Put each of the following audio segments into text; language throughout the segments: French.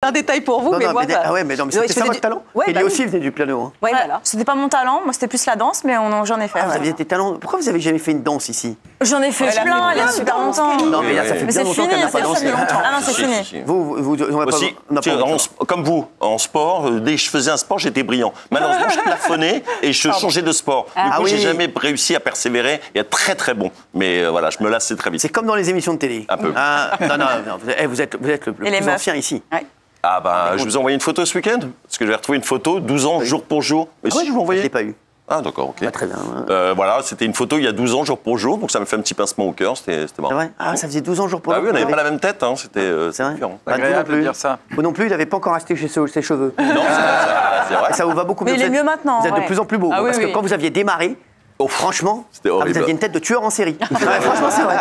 Un détail pour vous, non, mais non, moi... Ah ouais, mais non, mais c'était ça votre talent? Ouais, Kelly aussi faisait du piano. Hein. Ouais, voilà. C'était pas mon talent, moi c'était plus la danse, mais j'en ai fait. Ah, vous aviez des talents. Pourquoi vous avez jamais fait une danse ici? J'en ai fait plein, il y a super longtemps. Non, mais là, ça fait bien longtemps qu'elle n'a pas dansé. Ah non, c'est fini. Vous aussi, comme vous, en sport, dès que je faisais un sport, j'étais brillant. Malheureusement, je plafonnais et je changeais de sport. Du coup, j'ai jamais réussi à persévérer et être très très bon. Mais voilà, je me lassais très vite. C'est comme dans les émissions de télé. Un peu. Non, vous êtes le plus ancien ici. Ah bah, je vous ai envoyé une photo ce week-end, parce que j'ai retrouvé une photo, 12 ans, jour pour jour. Mais si, je vous l'ai envoyé. Je l'ai pas eu. Ah d'accord, ok. Pas très bien. Voilà, c'était une photo il y a 12 ans, jour pour jour, donc ça me fait un petit pincement au cœur, c'était marrant. C'est vrai? Ah, ça faisait 12 ans jour pour jour. Ah oui, on n'avait pas la même tête, hein, c'était différent. Agréable de dire ça. Vous non plus, il n'avait pas encore acheté ses cheveux. Non, c'est vrai. Ça vous va beaucoup mieux. Mais il est mieux maintenant. Vous êtes de plus en plus beau. Parce que quand vous aviez démarré, franchement, vous aviez une tête de tueur en série. Franchement, c'est vrai.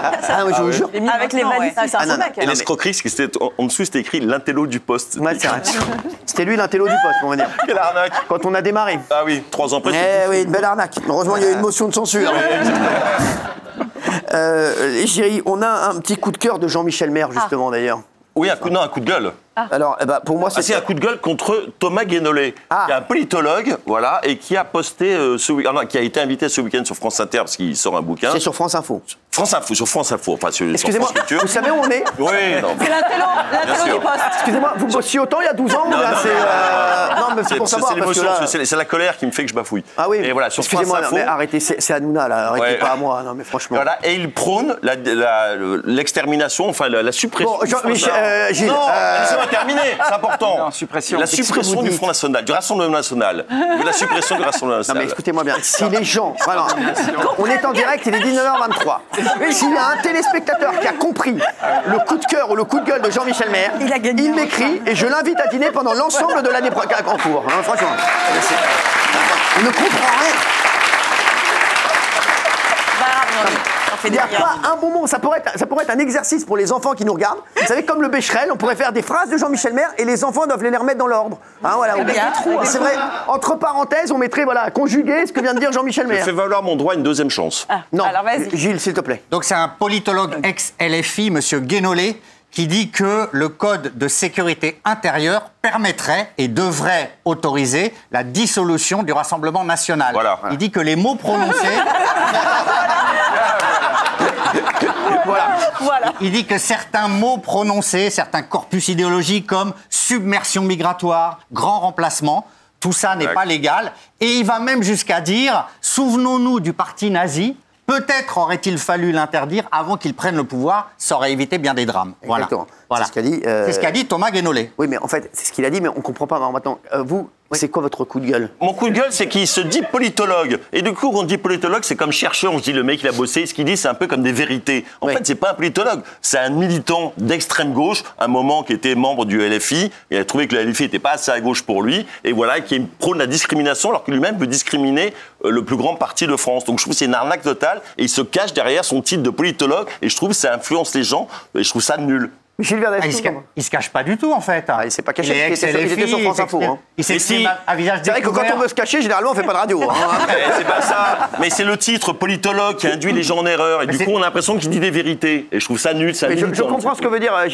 Je vous jure. Avec les valises, c'est un beau mec. Et l'escroquerie, c'est que c'était en dessous, c'était écrit l'intello du poste. Ouais, c'est vrai. C'était lui l'intello du poste, on va dire. Quelle arnaque. Quand on a démarré. Ah oui, 3 ans après. Eh oui, une belle arnaque. Heureusement, il y a eu une motion de censure. Chérie, on a un petit coup de cœur de Jean-Michel Maire, justement, d'ailleurs. Oui, un coup de gueule. Alors, pour moi, c'est un coup de gueule contre Thomas Guénolé, qui est un politologue, voilà, et qui a posté qui a été invité ce week-end sur France Inter parce qu'il sort un bouquin. C'est sur France Info. Sur France Info, enfin sur Excusez-moi, France Culture. vous savez où on est? Oui, non. C'est l'intello du poste. Excusez-moi, vous bossiez autant il y a 12 ans ou là, non, mais c'est pour savoir. C'est l'émotion, c'est la colère qui me fait que je bafouille. Ah oui, et voilà, sur excusez-moi, France Info, mais arrêtez, c'est Hanouna là, arrêtez pas à moi, non mais franchement. Voilà, et il prône l'extermination, enfin la suppression. Bon, Gilles, non, laissez-moi terminer, c'est important. Non, suppression. La suppression du Front National, du Rassemblement National, de la suppression du Rassemblement National. Non mais écoutez-moi bien, si les gens, voilà, on est en direct, il est 19h23. S'il y a un téléspectateur qui a compris le coup de cœur ou le coup de gueule de Jean-Michel Maire, il m'écrit et je l'invite à dîner pendant l'ensemble de l'année en cours. Hein, franchement, on ne comprend rien. Il n'y a pas un bon mot. Ça pourrait être un exercice pour les enfants qui nous regardent. Vous savez, comme le Becherel, on pourrait faire des phrases de Jean-Michel Maire et les enfants doivent les remettre dans l'ordre. Hein, voilà, c'est vrai. Entre parenthèses, on mettrait conjuguer ce que vient de dire Jean-Michel Maire. Je fais valoir mon droit à une deuxième chance. Non, alors vas-y. Gilles, s'il te plaît. Donc c'est un politologue ex-LFI, monsieur Guénolé, qui dit que le code de sécurité intérieure permettrait et devrait autoriser la dissolution du Rassemblement national. Voilà. Il dit que les mots prononcés... Voilà. Il dit que certains mots prononcés, certains corpus idéologiques comme submersion migratoire, grand remplacement, tout ça n'est pas légal. Et il va même jusqu'à dire, souvenons-nous du parti nazi, peut-être aurait-il fallu l'interdire avant qu'il prenne le pouvoir, ça aurait évité bien des drames. Exactement. Voilà. C'est ce qu'a dit, Thomas Guénolé. Oui, mais en fait, c'est ce qu'il a dit, mais on ne comprend pas. Alors maintenant, vous, c'est quoi votre coup de gueule? Mon coup de gueule, c'est qu'il se dit politologue. Et du coup, on dit politologue, c'est comme chercheur. On se dit, le mec, il a bossé. Ce qu'il dit, c'est un peu comme des vérités. En fait, c'est pas un politologue. C'est un militant d'extrême gauche, un moment qui était membre du LFI. Il a trouvé que le LFI n'était pas assez à gauche pour lui. Et voilà, qui prône la discrimination, alors que lui-même veut discriminer le plus grand parti de France. Donc, je trouve que c'est une arnaque totale. Et il se cache derrière son titre de politologue. Et je trouve que ça influence les gens. Et je trouve ça nul. Michel Verdès, il se cache pas du tout, en fait. Il s'est pas caché, il était sur France Info. Il s'exprime à visage découvert. C'est vrai que quand on veut se cacher, généralement, on fait pas de radio. C'est pas ça. Mais c'est le titre politologue qui induit les gens en erreur. Et du coup, on a l'impression qu'il dit des vérités. Et je trouve ça nul, ça. Je comprends ce que veut dire